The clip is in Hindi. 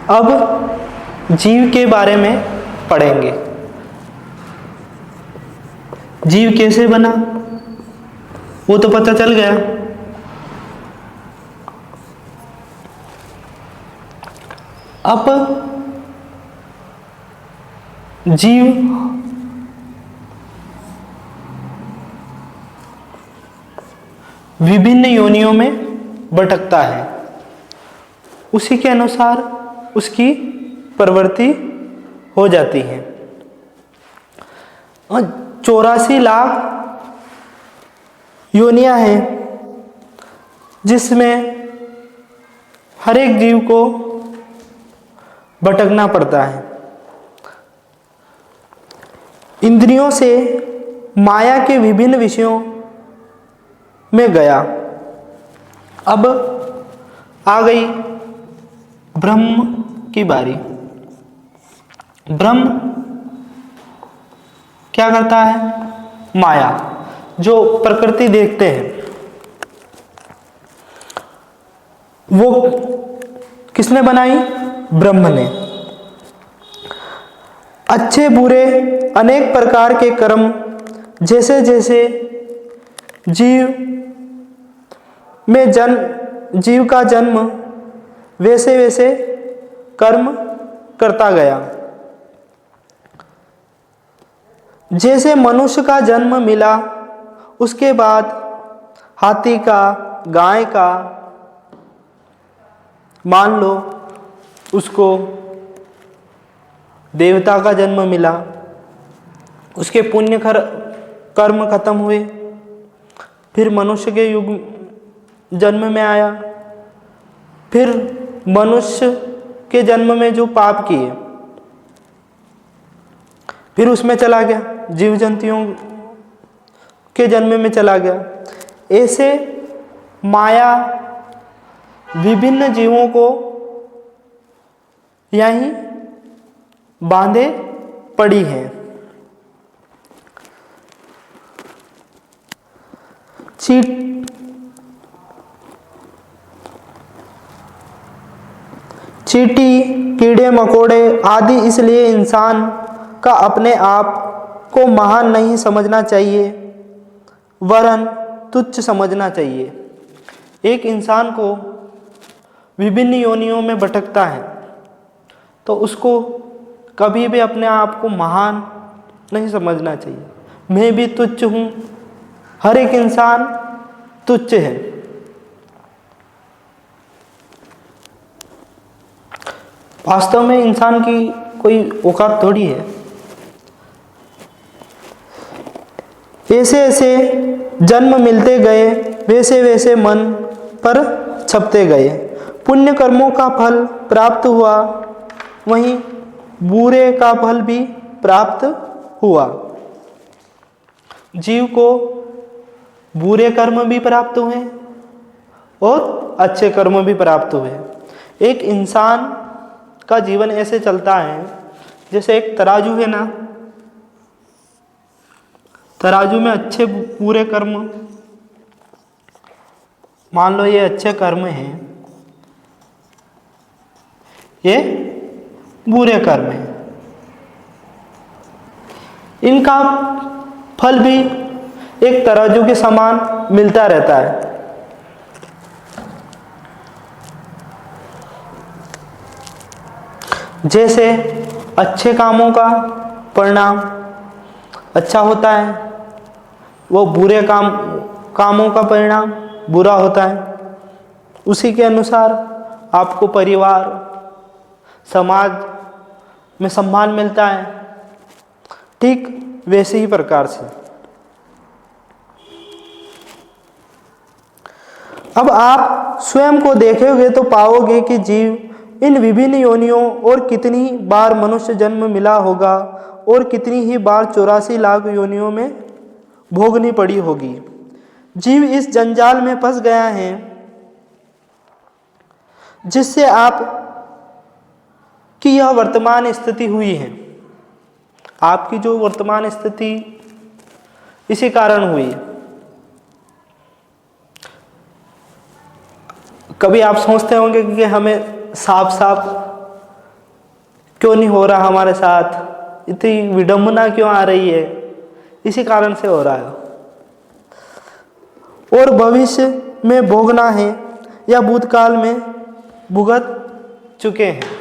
अब जीव के बारे में पढ़ेंगे। जीव कैसे बना वो तो पता चल गया। अब जीव विभिन्न योनियों में भटकता है, उसी के अनुसार उसकी प्रवृत्ति हो जाती है। 84 लाख योनियां हैं जिसमें हर एक जीव को भटकना पड़ता है। इंद्रियों से माया के विभिन्न विषयों में गया। अब आ गई ब्रह्म की बारी। ब्रह्म क्या करता है? माया, जो प्रकृति देखते हैं, वो किसने बनाई? ब्रह्म ने। अच्छे बुरे अनेक प्रकार के कर्म जैसे जैसे जीव का जन्म वैसे वैसे कर्म करता गया। जैसे मनुष्य का जन्म मिला, उसके बाद हाथी का, गाय का, मान लो उसको देवता का जन्म मिला, उसके पुण्य कर्म खत्म हुए, फिर मनुष्य के युग जन्म में आया, फिर मनुष्य के जन्म में जो पाप किए फिर उसमें चला गया, जीव जंतुओं के जन्म में चला गया। ऐसे माया विभिन्न जीवों को यहीं बांधे पड़ी है। चींटी, कीड़े मकोड़े आदि, इसलिए इंसान का अपने आप को महान नहीं समझना चाहिए, वरन तुच्छ समझना चाहिए। एक इंसान को विभिन्न योनियों में भटकता है तो उसको कभी भी अपने आप को महान नहीं समझना चाहिए। मैं भी तुच्छ हूँ, हर एक इंसान तुच्छ है। वास्तव में इंसान की कोई औकात थोड़ी है। ऐसे ऐसे जन्म मिलते गए, वैसे वैसे मन पर छपते गए। पुण्य कर्मों का फल प्राप्त हुआ, वहीं बुरे का फल भी प्राप्त हुआ। जीव को बुरे कर्म भी प्राप्त हुए और अच्छे कर्म भी प्राप्त हुए। एक इंसान का जीवन ऐसे चलता है जैसे एक तराजू है ना, तराजू में अच्छे बुरे कर्म, मान लो ये अच्छे कर्म हैं, ये बुरे कर्म हैं, इनका फल भी एक तराजू के समान मिलता रहता है। जैसे अच्छे कामों का परिणाम अच्छा होता है, वो बुरे कामों का परिणाम बुरा होता है। उसी के अनुसार आपको परिवार, समाज में सम्मान मिलता है, ठीक वैसे ही प्रकार से। अब आप स्वयं को देखोगे तो पाओगे कि जीव इन विभिन्न योनियों और कितनी बार मनुष्य जन्म मिला होगा और कितनी ही बार 84 लाख योनियों में भोगनी पड़ी होगी। जीव इस जंजाल में फंस गया है जिससे आप की यह वर्तमान स्थिति हुई है। आपकी जो वर्तमान स्थिति इसी कारण हुई है। कभी आप सोचते होंगे कि हमें साफ साफ क्यों नहीं हो रहा हमारे साथ, इतनी विडंबना क्यों आ रही है, इसी कारण से हो रहा है। और भविष्य में भोगना है या भूतकाल में भुगत चुके हैं।